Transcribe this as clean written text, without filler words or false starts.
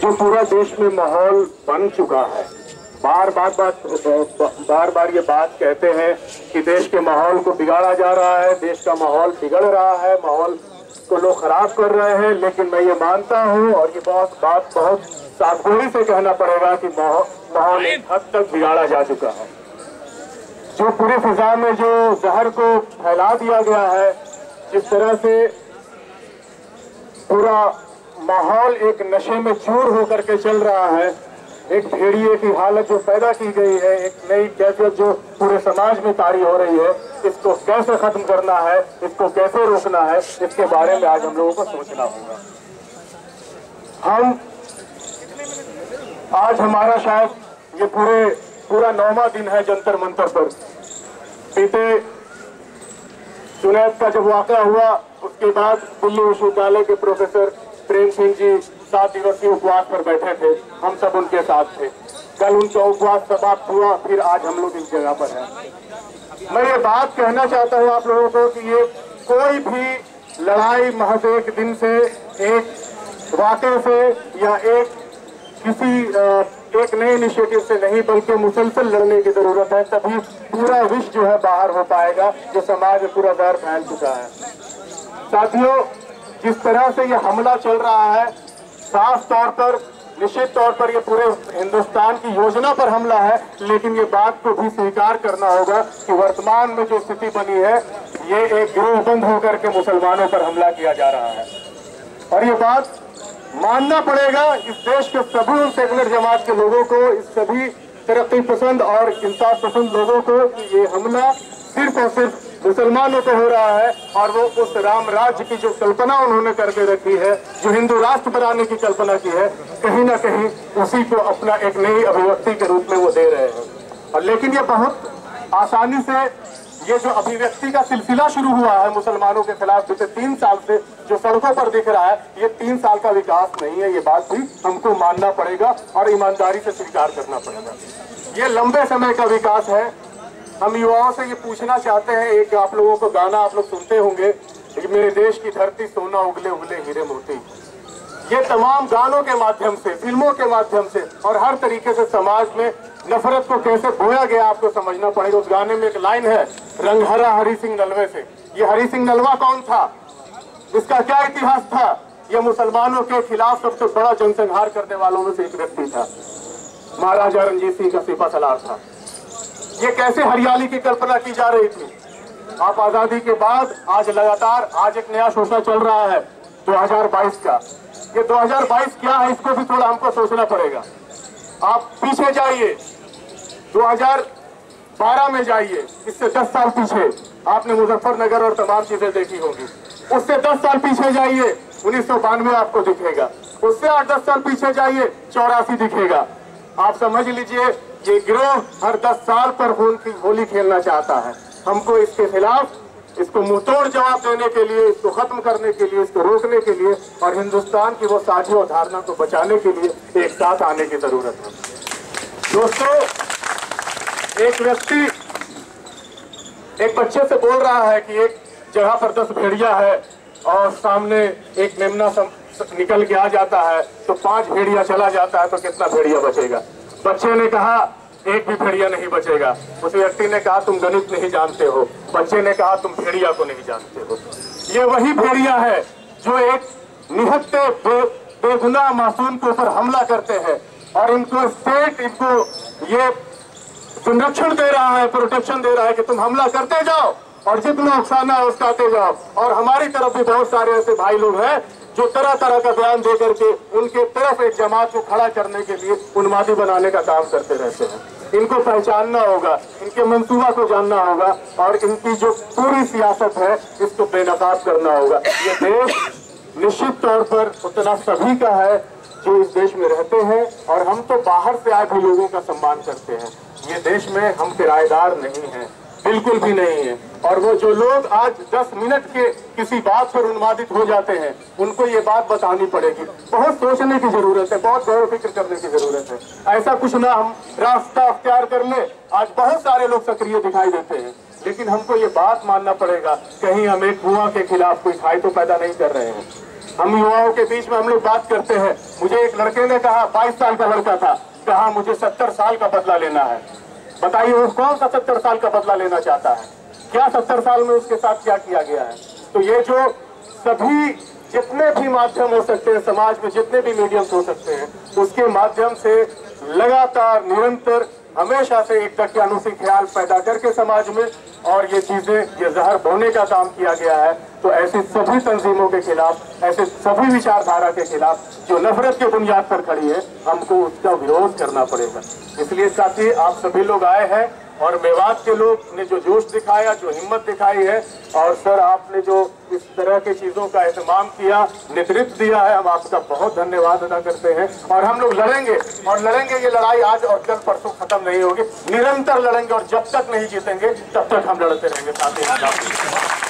जो पूरा देश में माहौल बन चुका है, बार बार ये बात कहते हैं कि देश के माहौल को बिगाड़ा जा रहा है, देश का माहौल बिगड़ रहा है, माहौल को लोग खराब कर रहे हैं। लेकिन मैं ये मानता हूँ और ये बात बहुत सावधानी से कहना पड़ेगा कि माहौल एक हद तक बिगाड़ा जा चुका है। जो पूरी फिजा में जो जहर को फैला दिया गया है, जिस तरह से पूरा माहौल एक नशे में चूर होकर के चल रहा है, एक भेड़िए की हालत जो पैदा की गई है, एक नई कैफियत जो पूरे समाज में तारी हो रही है, इसको कैसे खत्म करना है, इसको कैसे रोकना है, इसके बारे में आज हम लोगों को सोचना होगा। आज हमारा शायद ये पूरा 9वां दिन है जंतर मंतर पर। बीते जुनैद का जब वाक़या हुआ, उसके बाद दिल्ली विश्वविद्यालय के प्रोफेसर प्रेम सिंह जी 7 दिवसीय उपवास पर बैठे थे, हम सब उनके साथ थे। कल उनका उपवास समाप्त हुआ, फिर आज हम लोग इस जगह पर हैं। मैं ये बात कहना चाहता हूँ आप लोगों को कि ये कोई भी लड़ाई महज एक दिन से, एक वाक़े से या एक नए इनिशिएटिव से नहीं, बल्कि मुसलसल लड़ने की जरूरत है। तभी पूरा विश्व जो है बाहर हो पाएगा, जो समाज में पूरा जहर फैल चुका है। साथियों, जिस तरह से ये हमला चल रहा है, साफ तौर पर, निश्चित तौर पर ये पूरे हिंदुस्तान की योजना पर हमला है। लेकिन ये बात को भी स्वीकार करना होगा कि वर्तमान में जो स्थिति बनी है, ये एक गिरोहबंद होकर के मुसलमानों पर हमला किया जा रहा है। और ये बात मानना पड़ेगा इस देश के सभी सेकुलर जमात के लोगों को, इस सभी तरक्की पसंद और इंसाफ पसंद लोगों को, कि ये हमला सिर्फ और सिर्फ मुसलमानों पे हो रहा है। और वो उस राम राज्य की जो कल्पना उन्होंने करके रखी है, जो हिंदू राष्ट्र बनाने की कल्पना की है, कहीं ना कहीं उसी को अपना एक नई अभिव्यक्ति के रूप में वो दे रहे हैं। और लेकिन ये बहुत आसानी से ये जो अभिव्यक्ति का सिलसिला शुरू हुआ है मुसलमानों के खिलाफ बीते 3 साल से, जो सड़कों पर दिख रहा है, ये 3 साल का विकास नहीं है। ये बात भी हमको मानना पड़ेगा और ईमानदारी से स्वीकार करना पड़ेगा। ये लंबे समय का विकास है। हम युवाओं से ये पूछना चाहते हैं, एक आप लोगों को गाना आप लोग सुनते होंगे, मेरे देश की धरती सोना उगले उगले हीरे मोती। ये तमाम गानों के माध्यम से, फिल्मों के माध्यम से और हर तरीके से समाज में नफरत को कैसे बोया गया, आपको समझना पड़ेगा। उस गाने में एक लाइन है, रंग हरा हरि सिंह नलवे से। ये हरि सिंह नलवा कौन था, इसका क्या इतिहास था? ये मुसलमानों के खिलाफ सबसे बड़ा जनसंहार करने वालों में से एक व्यक्ति था। महाराजा रणजीत सिंह का सिपा सलार था। ये कैसे हरियाली की कल्पना की जा रही थी? आप आजादी के बाद आज लगातार आज एक नया शोषण चल रहा है 2022 का। ये 2022 क्या है, इसको भी थोड़ा हमको सोचना पड़ेगा। आप पीछे जाइए, 2012 में जाइए, इससे 10 साल पीछे आपने मुजफ्फरनगर और तमाम चीजें देखी होंगी। उससे 10 साल पीछे जाइए, 1992 आपको दिखेगा। उससे 8-10 साल पीछे जाइए, 84 दिखेगा। आप समझ लीजिए, ये गिरोह हर 10 साल पर होली खेलना चाहता है। हमको इसके खिलाफ, इसको मुंहतोड़ जवाब देने के लिए, इसको खत्म करने के लिए, इसको रोकने के लिए और हिंदुस्तान की वो साझी अवधारणा को बचाने के लिए एक साथ आने की जरूरत है। दोस्तों, एक व्यक्ति एक बच्चे से बोल रहा है कि एक जगह पर 10 भेड़िया है और सामने एक मेमना निकल के आ जाता है, तो 5 भेड़िया चला जाता है, तो कितना भेड़िया बचेगा? बच्चे ने कहा एक भी भेड़िया नहीं बचेगा। उस व्यक्ति ने कहा तुम गणित नहीं जानते हो। बच्चे ने कहा तुम भेड़िया को नहीं जानते हो। ये वही भेड़िया है जो एक निहत्ते बेगुनाह मासूम के ऊपर हमला करते हैं और इनको स्टेट, इनको ये संरक्षण दे रहा है, प्रोटेक्शन दे रहा है कि तुम हमला करते जाओ और जितना उकसाना है उसकाते जाओ। और हमारी तरफ भी बहुत सारे ऐसे भाई लोग हैं जो तरह तरह का बयान दे करके उनके तरफ एक जमात को खड़ा करने के लिए उन्मादी बनाने का काम करते रहते हैं। इनको पहचानना होगा, इनके मंसूबा को जानना होगा और इनकी जो पूरी सियासत है इसको बेनकाब करना होगा। ये देश निश्चित तौर पर उतना सभी का है जो इस देश में रहते हैं और हम तो बाहर से आए भी लोगों का सम्मान करते हैं। ये देश में हम किराएदार नहीं हैं, बिल्कुल भी नहीं है। और वो जो लोग आज 10 मिनट के किसी बात पर उन्मादित हो जाते हैं, उनको ये बात बतानी पड़ेगी। बहुत सोचने की जरूरत है, बहुत गौर फिक्र करने की जरूरत है। ऐसा कुछ ना हम रास्ता अख्तियार कर ले। आज बहुत सारे लोग सक्रिय दिखाई देते हैं, लेकिन हमको ये बात मानना पड़ेगा, कहीं हम एक कुआं के खिलाफ कोई खाई तो पैदा नहीं कर रहे हैं। हम युवाओं के बीच में हम लोग बात करते हैं। मुझे एक लड़के ने कहा, 22 साल का लड़का था, कहा मुझे 70 साल का बदला लेना है। बताइए वो कौन सा 70 साल का बदला लेना चाहता है? क्या 70 साल में उसके साथ क्या किया गया है? तो ये जो सभी जितने भी माध्यम हो सकते हैं, समाज में जितने भी मीडियम्स हो सकते हैं, उसके माध्यम से लगातार निरंतर हमेशा से एक दकियानुसी ख्याल पैदा करके समाज में और ये चीजें, ये जहर बोने का काम किया गया है। तो ऐसी सभी तंजीमों के खिलाफ, ऐसे सभी विचारधारा के खिलाफ जो नफरत के बुनियाद पर खड़ी है, हमको उसका विरोध करना पड़ेगा। इसलिए साथी आप सभी लोग आए हैं और मेवात के लोग ने जो जोश दिखाया, जो हिम्मत दिखाई है, और सर आपने जो इस तरह की चीजों का एहतमाम किया, नेतृत्व दिया है, हम आपका बहुत धन्यवाद अदा करते हैं। और हम लोग लड़ेंगे और लड़ेंगे। ये लड़ाई आज और कल परसों खत्म नहीं होगी, निरंतर लड़ेंगे और जब तक नहीं जीतेंगे तब तक हम लड़ते रहेंगे साथी।